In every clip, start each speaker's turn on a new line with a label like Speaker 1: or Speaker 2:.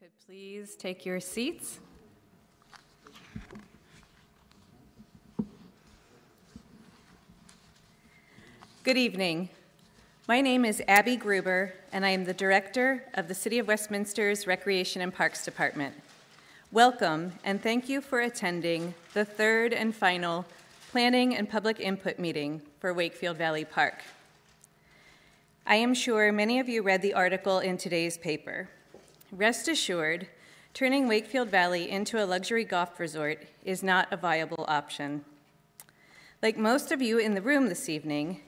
Speaker 1: could please take your seats. Good evening. My name is Abby Gruber, and I am the Director of the City of Westminster's Recreation and Parks Department. Welcome, and thank you for attending the third and final Planning and Public Input meeting for Wakefield Valley Park. I am sure many of you read the article in today's paper. Rest assured, turning Wakefield Valley into a luxury golf resort is not a viable option. Like most of you in the room this evening,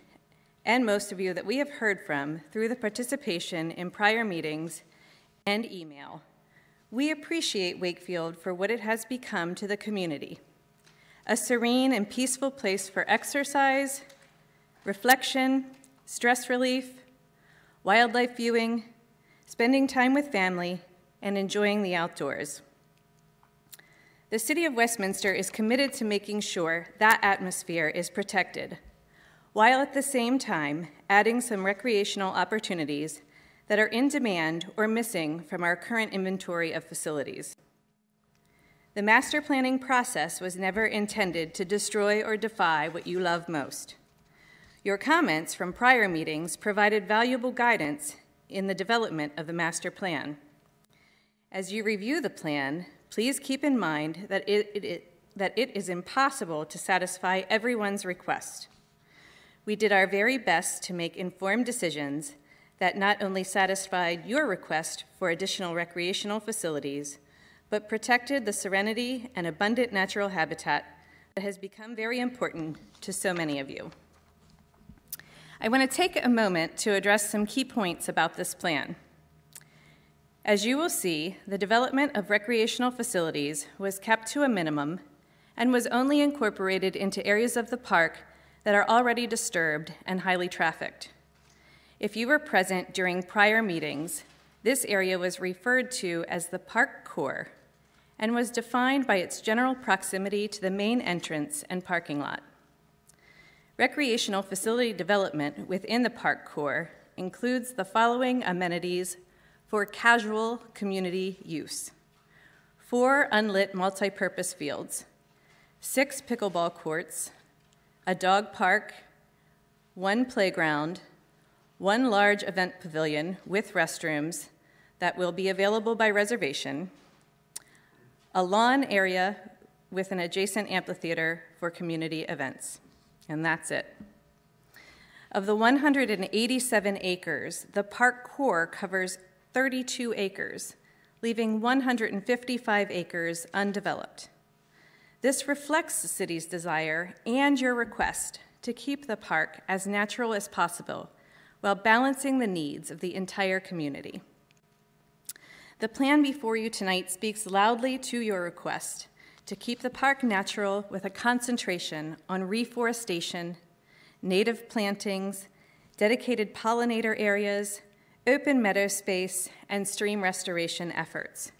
Speaker 1: and most of you that we have heard from through the participation in prior meetings and email, we appreciate Wakefield for what it has become to the community: a serene and peaceful place for exercise, reflection, stress relief, wildlife viewing, spending time with family, and enjoying the outdoors. The City of Westminster is committed to making sure that atmosphere is protected, while at the same time adding some recreational opportunities that are in demand or missing from our current inventory of facilities. The master planning process was never intended to destroy or defy what you love most. Your comments from prior meetings provided valuable guidance in the development of the master plan. As you review the plan, please keep in mind that it is impossible to satisfy everyone's request. We did our very best to make informed decisions that not only satisfied your request for additional recreational facilities, but protected the serenity and abundant natural habitat that has become very important to so many of you. I want to take a moment to address some key points about this plan. As you will see, the development of recreational facilities was kept to a minimum and was only incorporated into areas of the park that are already disturbed and highly trafficked. If you were present during prior meetings, this area was referred to as the park core and was defined by its general proximity to the main entrance and parking lot. Recreational facility development within the park core includes the following amenities for casual community use: 4 unlit multi-purpose fields, 6 pickleball courts, a dog park, 1 playground, 1 large event pavilion with restrooms that will be available by reservation, a lawn area with an adjacent amphitheater for community events. And that's it. Of the 187 acres, the park core covers 32 acres, leaving 155 acres undeveloped. This reflects the city's desire and your request to keep the park as natural as possible while balancing the needs of the entire community. The plan before you tonight speaks loudly to your request to keep the park natural with a concentration on reforestation, native plantings, dedicated pollinator areas, open meadow space, and stream restoration efforts.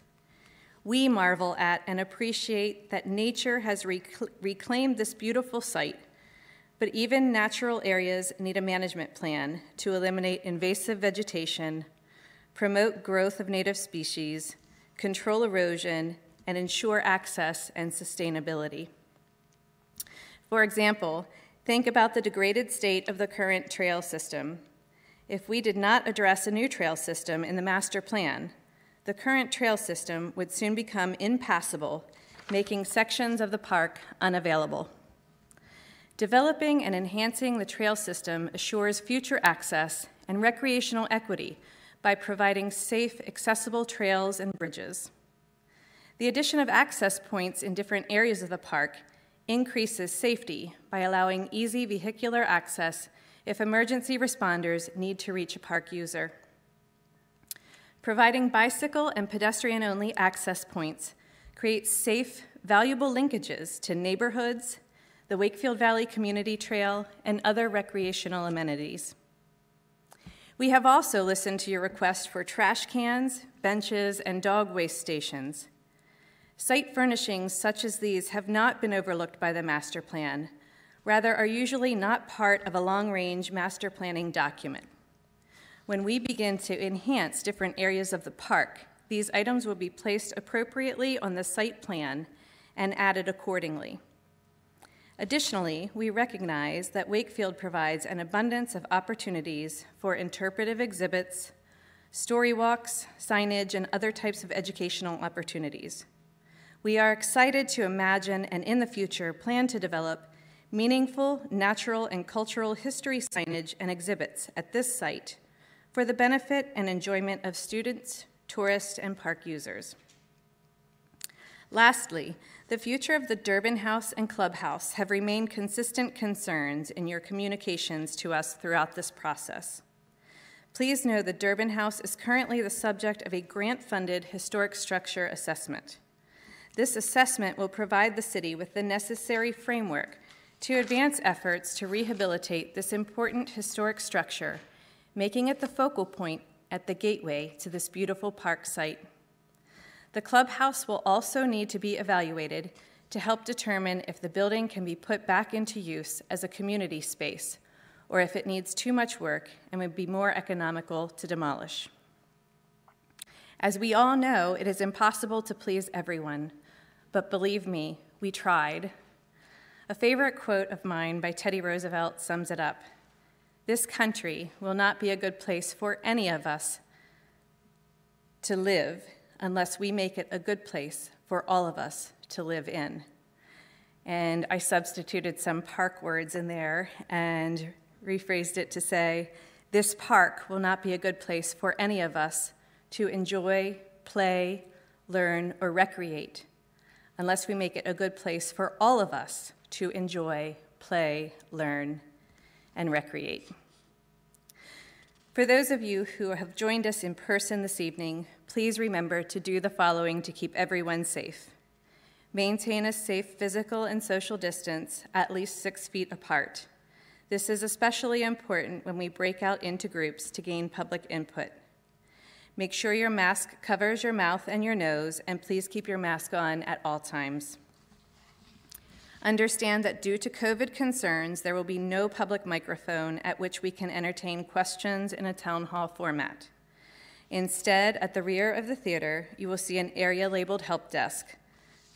Speaker 1: We marvel at and appreciate that nature has reclaimed this beautiful site, but even natural areas need a management plan to eliminate invasive vegetation, promote growth of native species, control erosion, and ensure access and sustainability. For example, think about the degraded state of the current trail system. If we did not address a new trail system in the master plan, the current trail system would soon become impassable, making sections of the park unavailable. Developing and enhancing the trail system assures future access and recreational equity by providing safe, accessible trails and bridges. The addition of access points in different areas of the park increases safety by allowing easy vehicular access if emergency responders need to reach a park user. Providing bicycle and pedestrian-only access points creates safe, valuable linkages to neighborhoods, the Wakefield Valley Community Trail, and other recreational amenities. We have also listened to your request for trash cans, benches, and dog waste stations. Site furnishings such as these have not been overlooked by the master plan, rather are usually not part of a long-range master planning document. When we begin to enhance different areas of the park, these items will be placed appropriately on the site plan and added accordingly. Additionally, we recognize that Wakefield provides an abundance of opportunities for interpretive exhibits, story walks, signage, and other types of educational opportunities. We are excited to imagine and in the future plan to develop meaningful, natural, and cultural history signage and exhibits at this site for the benefit and enjoyment of students, tourists, and park users. Lastly, the future of the Durbin House and Clubhouse have remained consistent concerns in your communications to us throughout this process. Please know the Durbin House is currently the subject of a grant-funded historic structure assessment. This assessment will provide the city with the necessary framework to advance efforts to rehabilitate this important historic structure, making it the focal point at the gateway to this beautiful park site. The clubhouse will also need to be evaluated to help determine if the building can be put back into use as a community space, or if it needs too much work and would be more economical to demolish. As we all know, it is impossible to please everyone, but believe me, we tried. A favorite quote of mine by Teddy Roosevelt sums it up. This country will not be a good place for any of us to live unless we make it a good place for all of us to live in. And I substituted some park words in there and rephrased it to say, this park will not be a good place for any of us to enjoy, play, learn, or recreate, unless we make it a good place for all of us to enjoy, play, learn, and recreate. For those of you who have joined us in person this evening, please remember to do the following to keep everyone safe. Maintain a safe physical and social distance, at least 6 feet apart. This is especially important when we break out into groups to gain public input. Make sure your mask covers your mouth and your nose, and please keep your mask on at all times. Understand that due to COVID concerns, there will be no public microphone at which we can entertain questions in a town hall format. Instead, at the rear of the theater, you will see an area labeled Help Desk.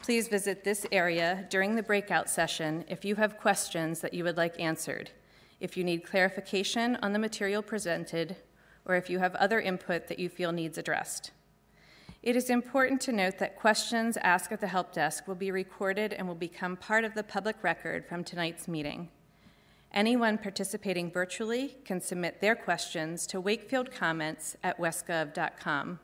Speaker 1: Please visit this area during the breakout session if you have questions that you would like answered, if you need clarification on the material presented, or if you have other input that you feel needs addressed. It is important to note that questions asked at the help desk will be recorded and will become part of the public record from tonight's meeting. Anyone participating virtually can submit their questions to wakefieldcomments@westgov.com.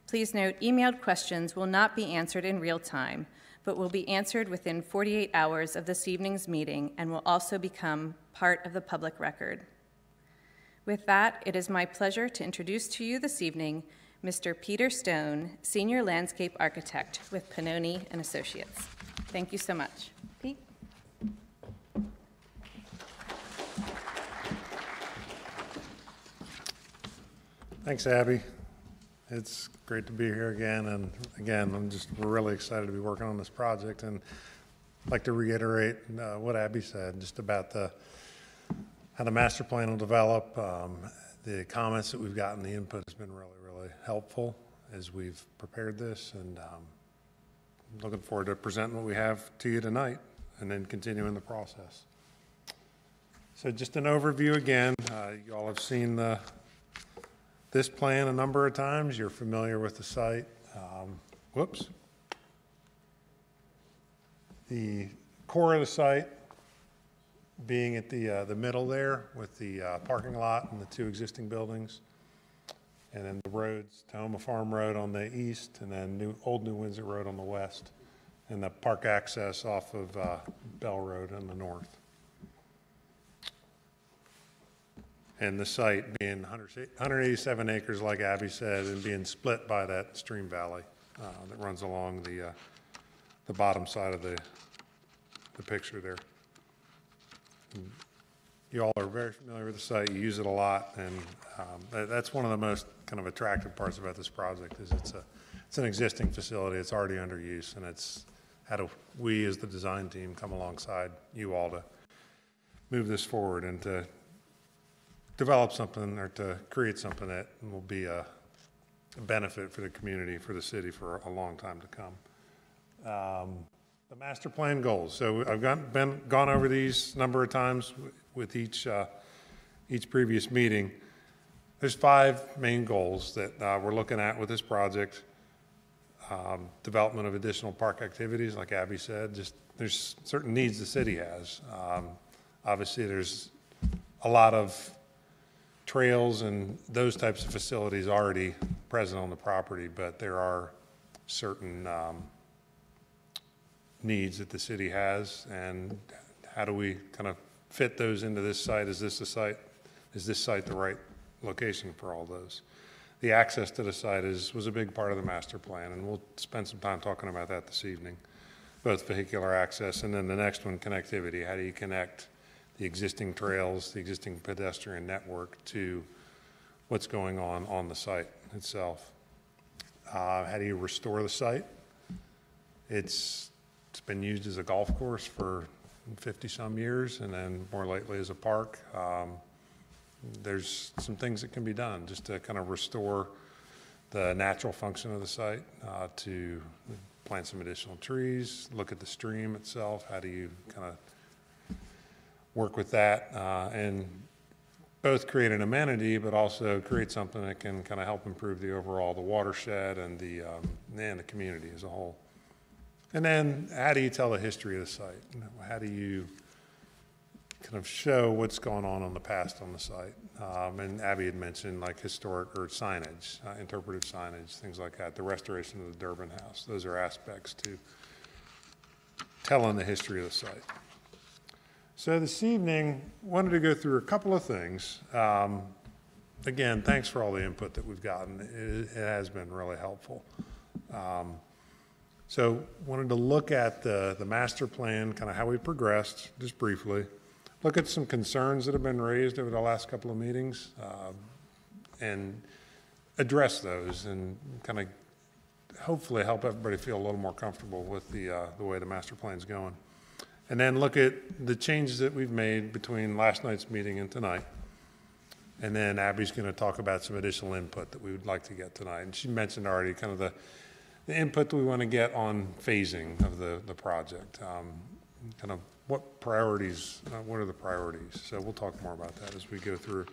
Speaker 1: Please note, emailed questions will not be answered in real time, but will be answered within 48 hours of this evening's meeting and will also become part of the public record. With that, it is my pleasure to introduce to you this evening Mr. Peter Stone, Senior Landscape Architect with Pannoni and Associates. Thank you so much. Pete?
Speaker 2: Thanks, Abby. It's great to be here again, and again, we're really excited to be working on this project, and I'd like to reiterate what Abby said, just about how the master plan will develop. The comments that we've gotten, the input has been really helpful as we've prepared this, and looking forward to presenting what we have to you tonight and then continuing the process. So just an overview again. You all have seen this plan a number of times. You're familiar with the site. The core of the site being at the middle there with the parking lot and the 2 existing buildings. And then the roads, Tahoma Farm Road on the east, and then Old New Windsor Road on the west, and the park access off of Bell Road on the north. And the site being 187 acres, like Abby said, and being split by that stream valley that runs along the bottom side of the picture there. And you all are very familiar with the site. You use it a lot, and that's one of the most kind of attractive parts about this project is it's an existing facility. It's already under use, and it's how do we as the design team come alongside you all to move this forward and to develop something or to create something that will be a benefit for the community, for the city for a long time to come. The master plan goals. So I've gone over these a number of times with each previous meeting. There's 5 main goals that we're looking at with this project. Development of additional park activities, like Abby said. Just there's certain needs the city has. Obviously, there's a lot of trails and those types of facilities already present on the property, but there are certain needs that the city has, and how do we kind of fit those into this site? Is this site the right location for all those? The access to the site was a big part of the master plan, and we'll spend some time talking about that this evening, both vehicular access and then the next one, connectivity. How do you connect the existing trails, the existing pedestrian network to what's going on the site itself? How do you restore the site? It's been used as a golf course for 50-some years, and then more lately as a park. There's some things that can be done just to kind of restore the natural function of the site, to plant some additional trees, look at the stream itself. How do you kind of work with that and both create an amenity, but also create something that can kind of help improve the watershed and the community as a whole. And then how do you tell the history of the site? How do you kind of show what's going on the past on the site? And Abby had mentioned like historic or signage, interpretive signage, things like that, the restoration of the Durbin House. Those are aspects to telling the history of the site. So this evening, wanted to go through a couple of things. Again, thanks for all the input that we've gotten. It has been really helpful. So wanted to look at the master plan, kind of how we progressed, just briefly. Look at some concerns that have been raised over the last couple of meetings, and address those and kind of hopefully help everybody feel a little more comfortable with the way the master plan's going. And then look at the changes that we've made between last night's meeting and tonight. And then Abby's going to talk about some additional input that we would like to get tonight. And she mentioned already kind of the input that we want to get on phasing of the project. Kind of what priorities, what are the priorities? So we'll talk more about that as we go through.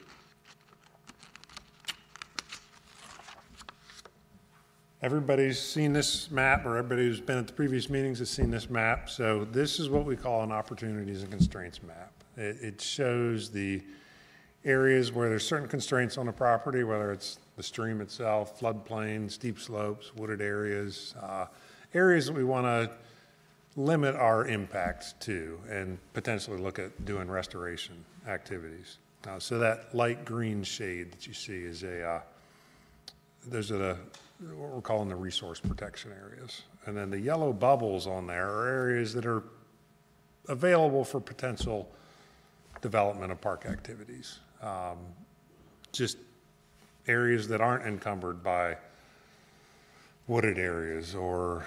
Speaker 2: Everybody's seen this map, or everybody who's been at the previous meetings has seen this map. So this is what we call an opportunities and constraints map. It shows the areas where there's certain constraints on the property, whether it's the stream itself, floodplain, steep slopes, wooded areas, areas that we want to limit our impact to and potentially look at doing restoration activities. So that light green shade that you see is those are what we're calling the resource protection areas. And then the yellow bubbles on there are areas that are available for potential development of park activities. Just areas that aren't encumbered by wooded areas or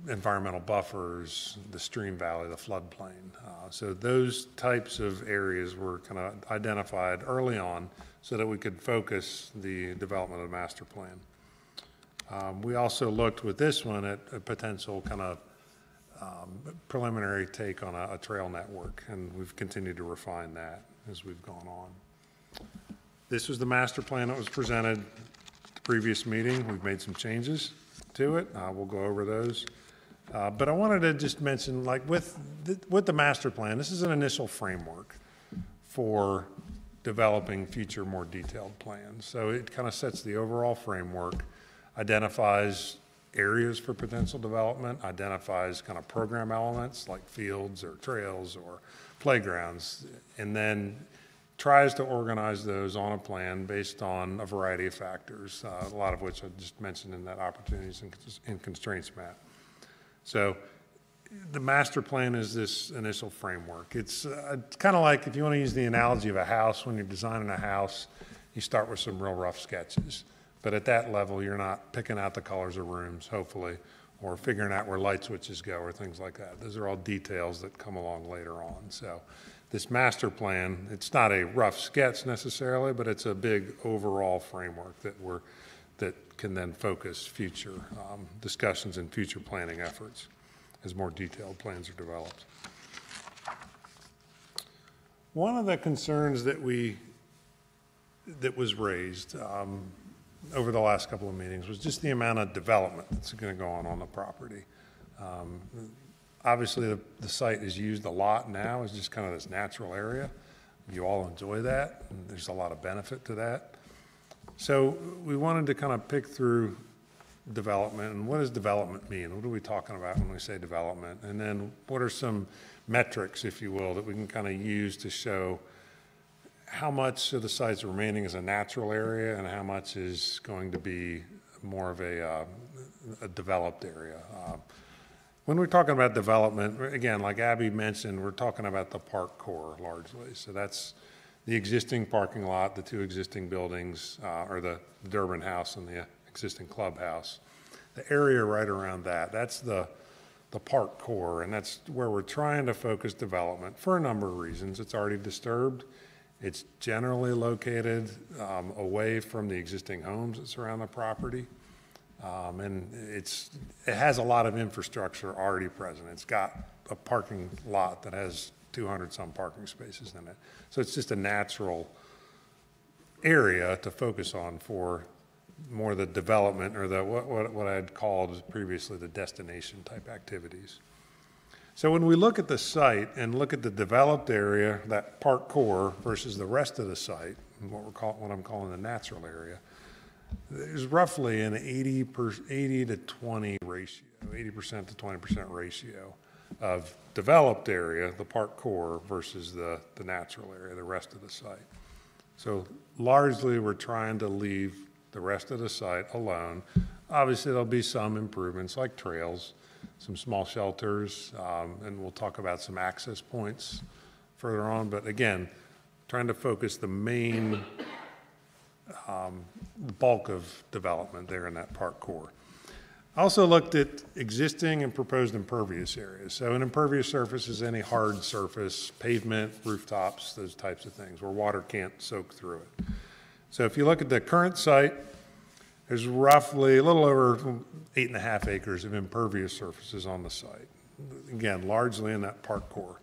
Speaker 2: environmental buffers, the stream valley, the floodplain. So those types of areas were kind of identified early on so that we could focus the development of the master plan. We also looked with this one at a potential kind of preliminary take on a trail network, and we've continued to refine that as we've gone on. This was the master plan that was presented at the previous meeting. We've made some changes to it. We'll go over those. But I wanted to just mention, like with the master plan, this is an initial framework for developing future more detailed plans. So it kind of sets the overall framework, identifies areas for potential development, identifies kind of program elements like fields or trails or playgrounds, and then tries to organize those on a plan based on a variety of factors, a lot of which I just mentioned in that opportunities and constraints map. So the master plan is this initial framework. It's kind of like, if you want to use the analogy of a house, when you're designing a house, you start with some real rough sketches. But at that level, you're not picking out the colors of rooms, hopefully, or figuring out where light switches go or things like that. Those are all details that come along later on. So this master plan, it's not a rough sketch necessarily, but it's a big overall framework that we're that can then focus future discussions and future planning efforts as more detailed plans are developed. One of the concerns that was raised over the last couple of meetings was just the amount of development that's going to go on the property. Obviously, the site is used a lot now as just kind of this natural area. You all enjoy that, and there's a lot of benefit to that. So we wanted to kind of pick through development, and what does development mean? What are we talking about when we say development? And then what are some metrics, if you will, that we can kind of use to show how much of the site's remaining as a natural area and how much is going to be more of a developed area. When we're talking about development, again, like Abby mentioned, we're talking about the park core largely. So that's the existing parking lot, the two existing buildings, or the Durbin House and the existing clubhouse. The area right around that, that's the park core, and that's where we're trying to focus development for a number of reasons. It's already disturbed. It's generally located away from the existing homes that surround the property. And it has a lot of infrastructure already present. It's got a parking lot that has 200 some parking spaces in it. So it's just a natural area to focus on for more the development, or the what I had called previously the destination type activities. So when we look at the site and look at the developed area, that park core versus the rest of the site, and what I'm calling the natural area, there's roughly an 80 to 20 ratio, 80% to 20% ratio of developed area, the park core, versus the natural area, the rest of the site. So largely we're trying to leave the rest of the site alone. Obviously there'll be some improvements like trails, some small shelters, and we'll talk about some access points further on. But again, trying to focus the main bulk of development there in that park core. I also looked at existing and proposed impervious areas. So an impervious surface is any hard surface, pavement, rooftops, those types of things where water can't soak through it. So if you look at the current site, there's roughly a little over 8.5 acres of impervious surfaces on the site. Again, largely in that park core.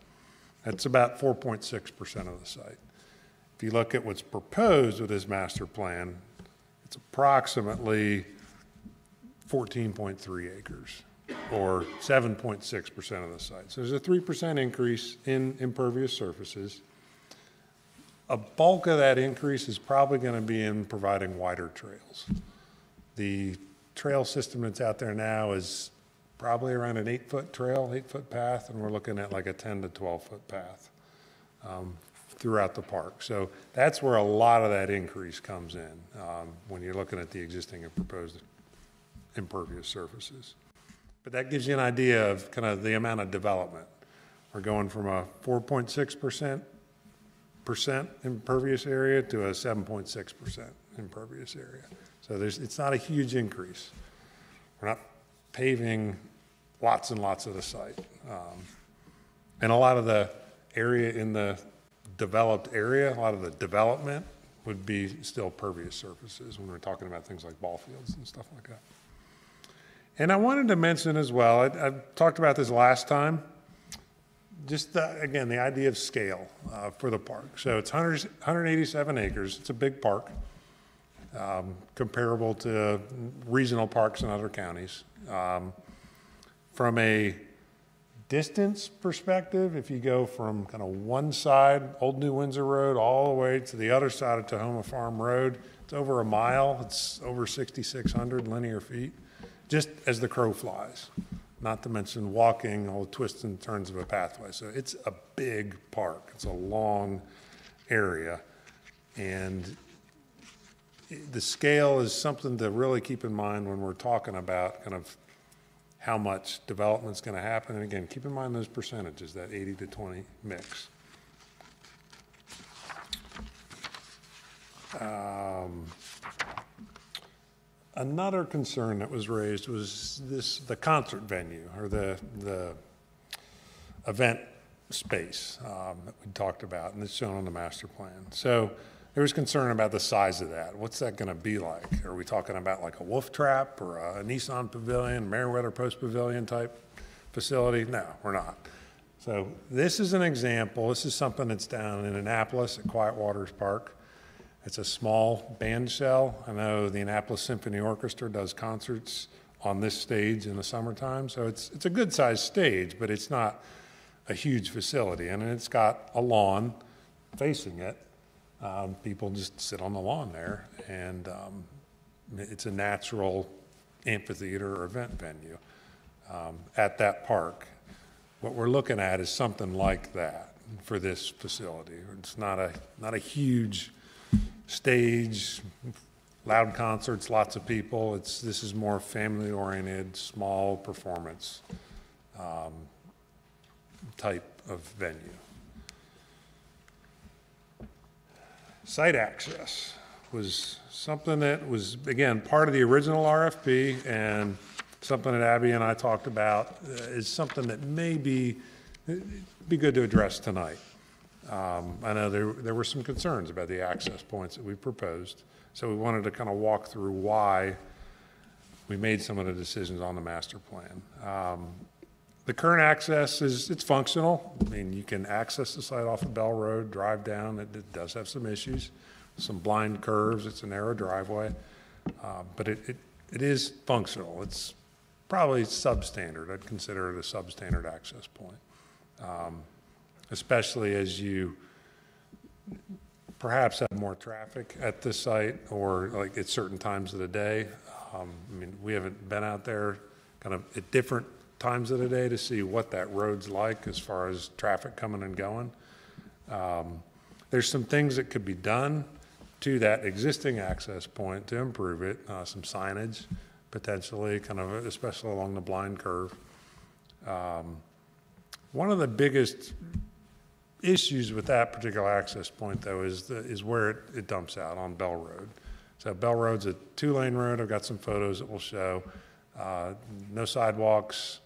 Speaker 2: That's about 4.6% of the site. If you look at what's proposed with this master plan, it's approximately 14.3 acres, or 7.6% of the site. So there's a 3% increase in impervious surfaces. A bulk of that increase is probably going to be in providing wider trails. The trail system that's out there now is probably around an 8-foot trail, 8-foot path, and we're looking at like a 10 to 12-foot path throughout the park. So that's where a lot of that increase comes in when you're looking at the existing and proposed impervious surfaces. But that gives you an idea of kind of the amount of development. We're going from a 4.6% impervious area to a 7.6% impervious area. So it's not a huge increase. We're not paving lots and lots of the site. And a lot of the area in the developed area, a lot of the development would be still pervious surfaces when we're talking about things like ball fields and stuff like that. And I wanted to mention as well, I talked about this last time, just again, the idea of scale for the park. So it's 187 acres. It's a big park, comparable to regional parks in other counties. From a distance perspective, if you go from kind of one side, Old New Windsor Road, all the way to the other side of Tahoma Farm Road, it's over a mile. It's over 6,600 linear feet, just as the crow flies, not to mention walking, all the twists and turns of a pathway. So it's a big park. It's a long area. And the scale is something to really keep in mind when we're talking about kind of how much development's going to happen. And again, keep in mind those percentages, that 80 to 20 mix. Another concern that was raised was the concert venue, or the event space that we talked about, and it's shown on the master plan. So there was concern about the size of that. What's that going to be like? Are we talking about like a wolf trap or a Nissan Pavilion, Meriwether Post Pavilion type facility? No, we're not. So this is an example. This is something that's down in Annapolis at Quiet Waters Park. It's a small band shell. I know the Annapolis Symphony Orchestra does concerts on this stage in the summertime. So it's a good sized stage, but it's not a huge facility. And it's got a lawn facing it. People just sit on the lawn there, and it's a natural amphitheater or event venue at that park. What we're looking at is something like that for this facility. It's not a huge stage, loud concerts, lots of people. This is more family-oriented, small performance type of venue. Site access was something that was, again, part of the original RFP, and something that Abby and I talked about is something that may be good to address tonight. I know there were some concerns about the access points that we proposed, so we wanted to kind of walk through why we made some of the decisions on the master plan. The current access it's functional. I mean, you can access the site off of Bell Road, drive down. It does have some issues, some blind curves. It's a narrow driveway, but it is functional. It's probably substandard. I'd consider it a substandard access point, especially as you perhaps have more traffic at this site or like at certain times of the day. I mean, we haven't been out there kind of at different times of the day to see what that road's like as far as traffic coming and going. There's some things that could be done to that existing access point to improve it, some signage potentially, kind of especially along the blind curve. One of the biggest issues with that particular access point, though, is where it dumps out on Bell Road. So Bell Road's a 2-lane road. I've got some photos that will show. No sidewalks.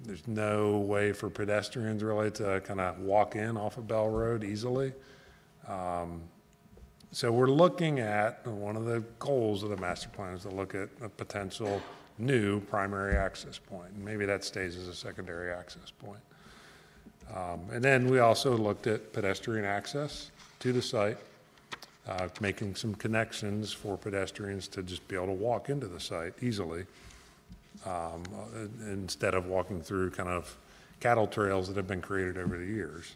Speaker 2: There's no way for pedestrians really to kind of walk in off of Bell Road easily. So we're looking at, one of the goals of the master plan is to look at a potential new primary access point. And maybe that stays as a secondary access point. And then we also looked at pedestrian access to the site, making some connections for pedestrians to just be able to walk into the site easily. Instead of walking through kind of cattle trails that have been created over the years.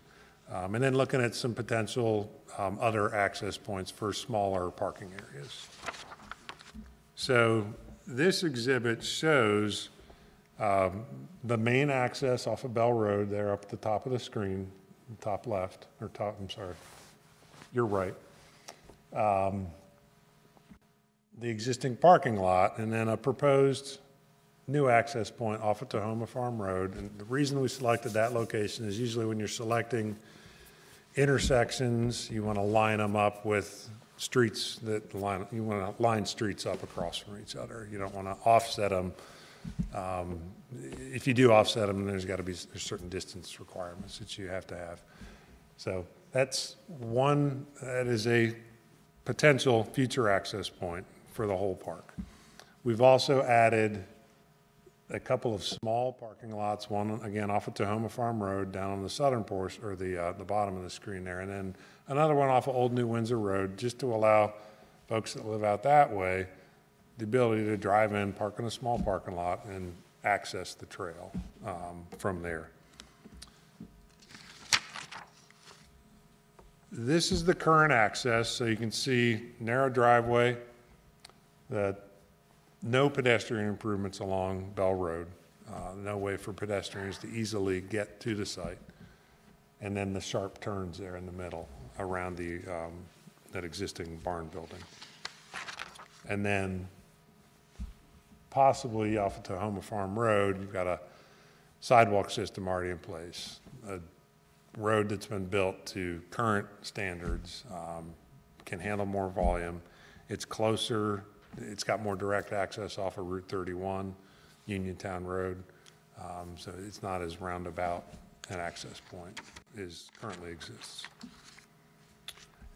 Speaker 2: And then looking at some potential other access points for smaller parking areas. So this exhibit shows the main access off of Bell Road there up at the top of the screen, top left, or top, I'm sorry, you're right. The existing parking lot, and then a proposed new access point off of Tahoma Farm Road. And the reason we selected that location is usually when you're selecting intersections, you want to line them up with streets that you want to line streets up across from each other. You don't want to offset them. If you do offset them, there's certain distance requirements that you have to have. So that is a potential future access point for the whole park. We've also added a couple of small parking lots, one again off of Tahoma Farm Road down on the southern portion, or the bottom of the screen there, and then another one off of Old New Windsor Road, just to allow folks that live out that way the ability to drive in, park in a small parking lot, and access the trail from there. This is the current access, so you can see narrow driveway, no pedestrian improvements along Bell Road, no way for pedestrians to easily get to the site, and then the sharp turns there in the middle around that existing barn building. And then possibly off of Tahoma Farm Road, you've got a sidewalk system already in place, a road that's been built to current standards, can handle more volume. It's closer. It's got more direct access off of Route 31, Uniontown Road, so it's not as roundabout an access point as currently exists.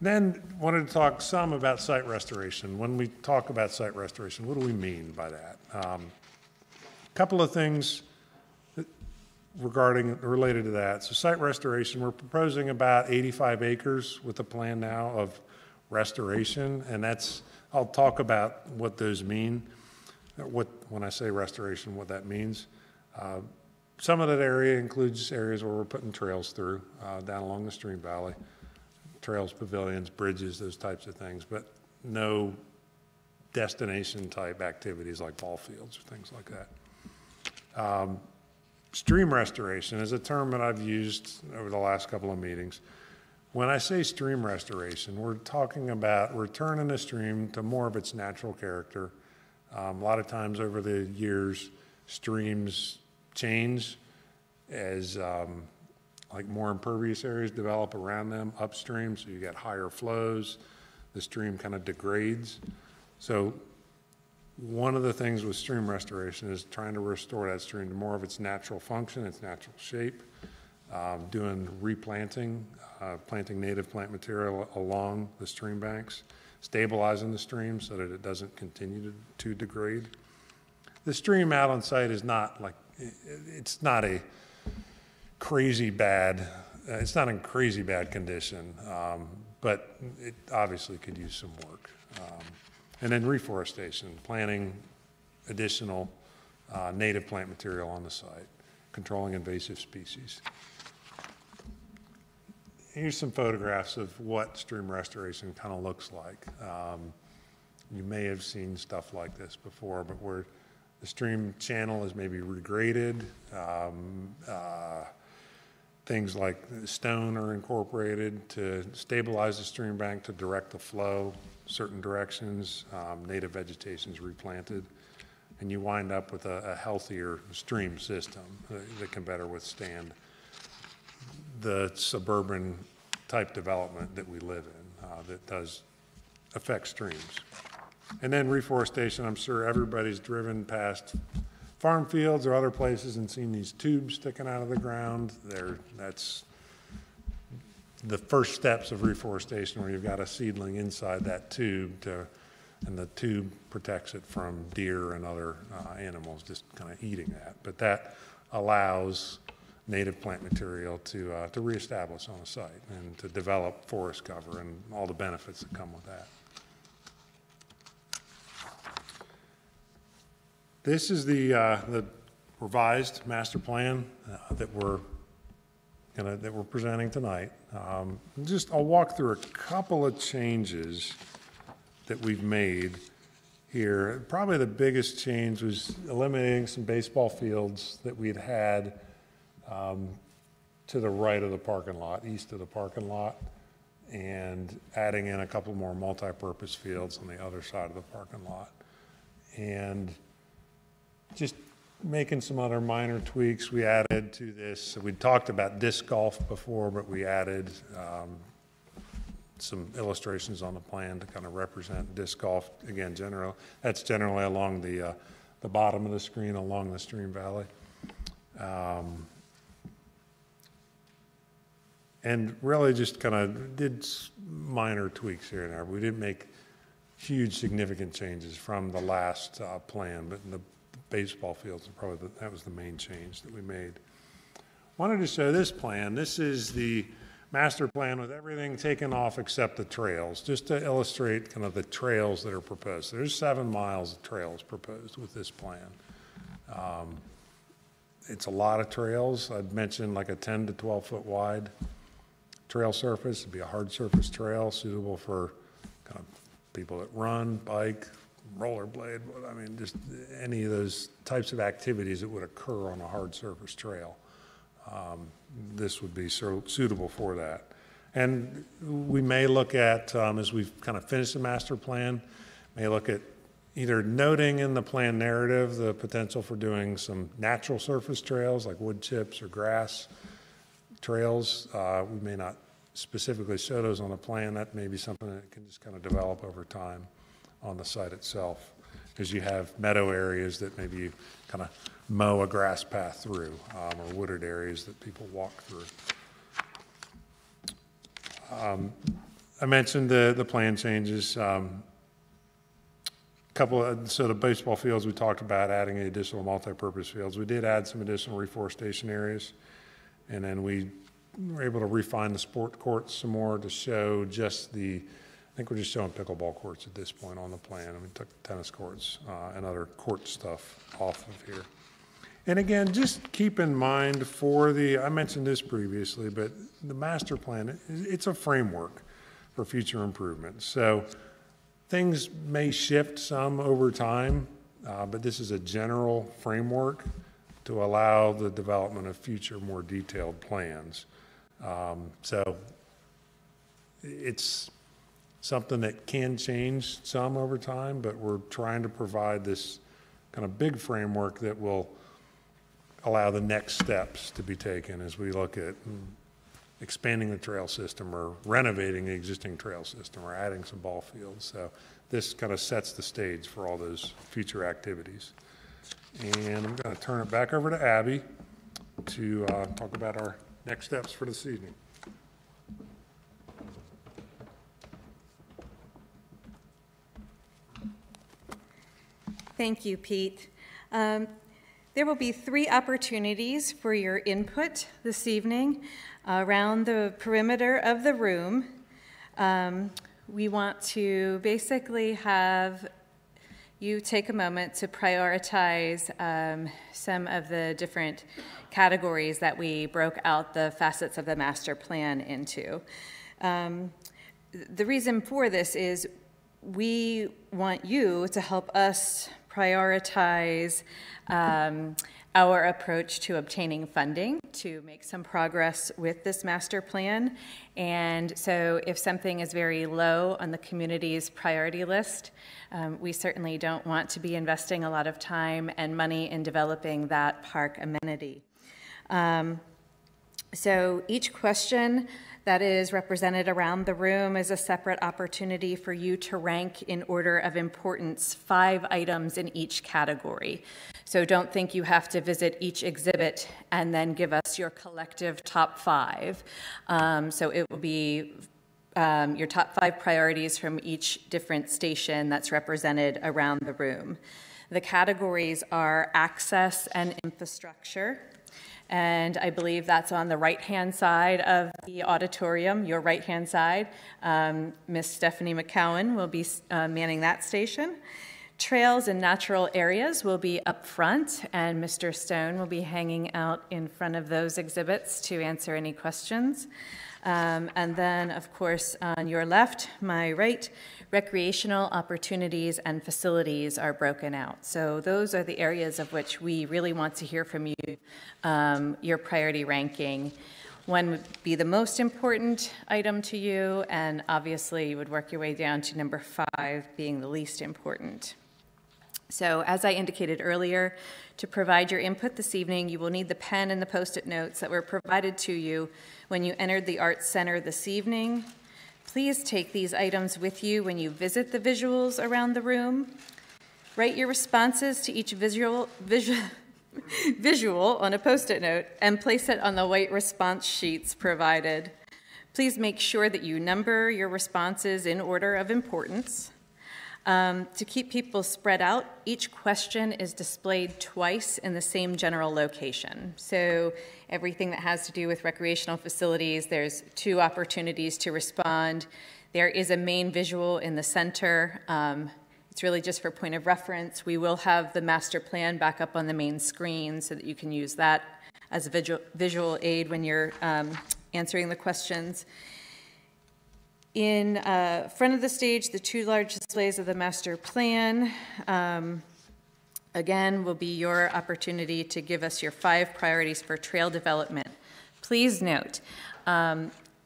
Speaker 2: Then wanted to talk some about site restoration. When we talk about site restoration, what do we mean by that? A couple of things related to that. So site restoration, we're proposing about 85 acres with a plan now of restoration, and I'll talk about what those mean, when I say restoration, what that means. Some of that area includes areas where we're putting trails through, down along the stream valley, trails, pavilions, bridges, those types of things, but no destination type activities like ball fields or things like that. Stream restoration is a term that I've used over the last couple of meetings. When I say stream restoration, we're talking about returning a stream to more of its natural character. A lot of times over the years, streams change as like more impervious areas develop around them upstream, so you get higher flows, the stream kind of degrades. So one of the things with stream restoration is trying to restore that stream to more of its natural function, its natural shape, doing replanting, planting native plant material along the stream banks, stabilizing the stream so that it doesn't continue to degrade. The stream out on site is not like, it's not a crazy bad, it's not in crazy bad condition, but it obviously could use some work. And then reforestation, planting additional native plant material on the site, controlling invasive species. Here's some photographs of what stream restoration kind of looks like. You may have seen stuff like this before, but where the stream channel is maybe regraded, things like stone are incorporated to stabilize the stream bank, to direct the flow certain directions, native vegetation is replanted, and you wind up with a healthier stream system that can better withstand the suburban type development that we live in that does affect streams. And then reforestation, I'm sure everybody's driven past farm fields or other places and seen these tubes sticking out of the ground. That's the first steps of reforestation, where you've got a seedling inside that tube and the tube protects it from deer and other animals just kind of eating that. But that allows native plant material to reestablish on a site and to develop forest cover and all the benefits that come with that. This is the revised master plan that we're presenting tonight. I'll walk through a couple of changes that we've made here. Probably the biggest change was eliminating some baseball fields that we'd had to the right of the parking lot, east of the parking lot, and adding in a couple more multi-purpose fields on the other side of the parking lot. And just making some other minor tweaks we added to this. So we talked about disc golf before, but we added some illustrations on the plan to kind of represent disc golf. Again, that's generally along the bottom of the screen, along the stream valley. And really just kind of did minor tweaks here and there. We didn't make huge significant changes from the last plan, but in the baseball fields, that was the main change that we made. Wanted to show this plan. This is the master plan with everything taken off except the trails, just to illustrate kind of the trails that are proposed. There's 7 miles of trails proposed with this plan. It's a lot of trails. I'd mentioned like a 10 to 12 foot wide trail surface. It'd be a hard surface trail suitable for kind of people that run, bike, rollerblade, I mean, just any of those types of activities that would occur on a hard surface trail. This would be suitable for that. And we may look at, as we've kind of finished the master plan, may look at either noting in the plan narrative the potential for doing some natural surface trails like wood chips or grass trails. We may not specifically show those on the plan. That may be something that can just kind of develop over time on the site itself, because you have meadow areas that maybe you kind of mow a grass path through, or wooded areas that people walk through. I mentioned the plan changes. So the baseball fields, we talked about adding additional multi-purpose fields. We did add some additional reforestation areas, and then we were able to refine the sport courts some more to show just I think we're just showing pickleball courts at this point on the plan. I mean, took tennis courts and other court stuff off of here. And again, just keep in mind I mentioned this previously, but the master plan, it's a framework for future improvements. So things may shift some over time, but this is a general framework to allow the development of future more detailed plans. So it's something that can change some over time, but we're trying to provide this kind of big framework that will allow the next steps to be taken as we look at expanding the trail system or renovating the existing trail system or adding some ball fields. So this kind of sets the stage for all those future activities. And I'm going to turn it back over to Abby to talk about our next steps for this evening.
Speaker 1: Thank you, Pete. There will be 3 opportunities for your input this evening around the perimeter of the room. We want to basically have you take a moment to prioritize some of the different categories that we broke out the facets of the master plan into. The reason for this is we want you to help us prioritize our approach to obtaining funding to make some progress with this master plan. And so if something is very low on the community's priority list, we certainly don't want to be investing a lot of time and money in developing that park amenity. So each question that is represented around the room is a separate opportunity for you to rank in order of importance 5 items in each category. So don't think you have to visit each exhibit and then give us your collective top 5. So it will be your top 5 priorities from each different station that's represented around the room. The categories are access and infrastructure. And I believe that's on the right-hand side of the auditorium, your right-hand side. Miss Stephanie McCowan will be manning that station. Trails and natural areas will be up front, and Mr. Stone will be hanging out in front of those exhibits to answer any questions. And then, of course, on your left, my right, recreational opportunities and facilities are broken out. So those are the areas of which we really want to hear from you, your priority ranking. One would be the most important item to you, and obviously you would work your way down to number 5 being the least important. So as I indicated earlier, to provide your input this evening, you will need the pen and the Post-it notes that were provided to you when you entered the Arts Center this evening. Please take these items with you when you visit the visuals around the room. Write your responses to each visual on a Post-it note and place it on the white response sheets provided. Please make sure that you number your responses in order of importance. To keep people spread out, each question is displayed twice in the same general location. So everything that has to do with recreational facilities, there's 2 opportunities to respond. There is a main visual in the center. It's really just for point of reference. We will have the master plan back up on the main screen so that you can use that as a visual aid when you're answering the questions. In front of the stage, the 2 large displays of the master plan, again, will be your opportunity to give us your 5 priorities for trail development. Please note,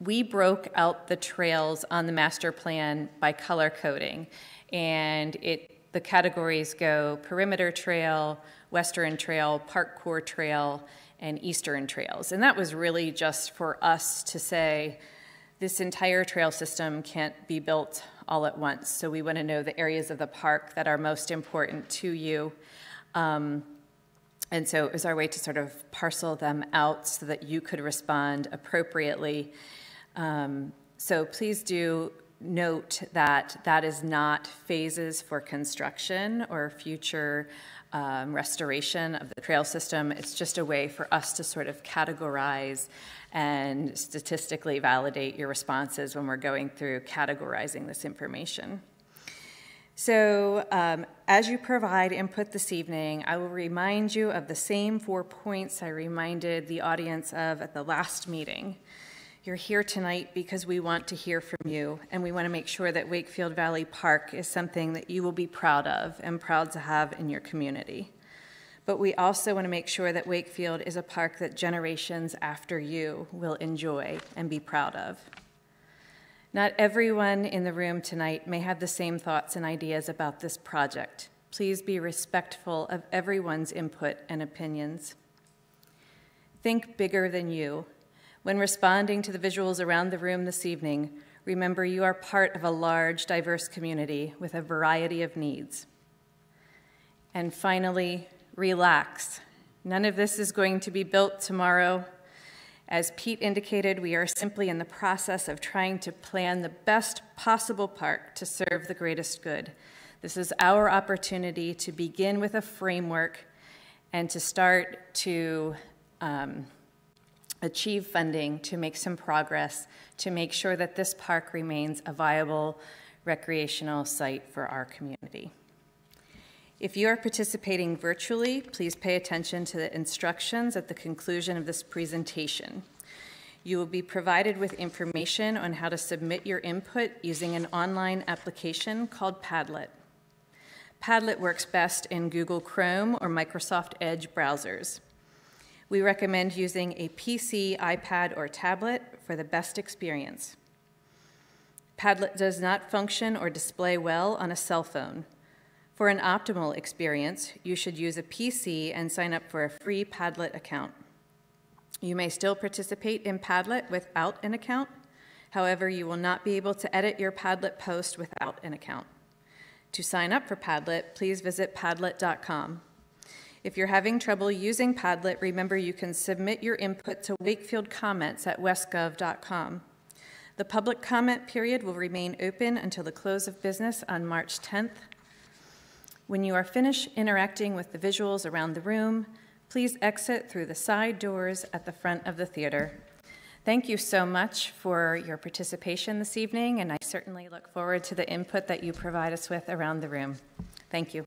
Speaker 1: we broke out the trails on the master plan by color coding, and the categories go perimeter trail, western trail, park core trail, and eastern trails. And that was really just for us to say, this entire trail system can't be built all at once, so we want to know the areas of the park that are most important to you. And so it was our way to sort of parcel them out so that you could respond appropriately. So please do note that that is not phases for construction or future restoration of the trail system. It's just a way for us to sort of categorize and statistically validate your responses when we're going through categorizing this information. So as you provide input this evening, I will remind you of the same 4 points I reminded the audience of at the last meeting. You're here tonight because we want to hear from you, and we want to make sure that Wakefield Valley Park is something that you will be proud of and proud to have in your community. But we also want to make sure that Wakefield is a park that generations after you will enjoy and be proud of. Not everyone in the room tonight may have the same thoughts and ideas about this project. Please be respectful of everyone's input and opinions. Think bigger than you. When responding to the visuals around the room this evening, remember you are part of a large, diverse community with a variety of needs. And finally, relax. None of this is going to be built tomorrow. As Pete indicated, we are simply in the process of trying to plan the best possible park to serve the greatest good. This is our opportunity to begin with a framework and to start to achieve funding to make some progress to make sure that this park remains a viable recreational site for our community. If you are participating virtually, please pay attention to the instructions at the conclusion of this presentation. You will be provided with information on how to submit your input using an online application called Padlet. Padlet works best in Google Chrome or Microsoft Edge browsers. We recommend using a PC, iPad, or tablet for the best experience. Padlet does not function or display well on a cell phone. For an optimal experience, you should use a PC and sign up for a free Padlet account. You may still participate in Padlet without an account. However, you will not be able to edit your Padlet post without an account. To sign up for Padlet, please visit padlet.com. If you're having trouble using Padlet, remember you can submit your input to Wakefield comments at westgov.com. The public comment period will remain open until the close of business on March 10th. When you are finished interacting with the visuals around the room, please exit through the side doors at the front of the theater. Thank you so much for your participation this evening, and I certainly look forward to the input that you provide us with around the room. Thank you.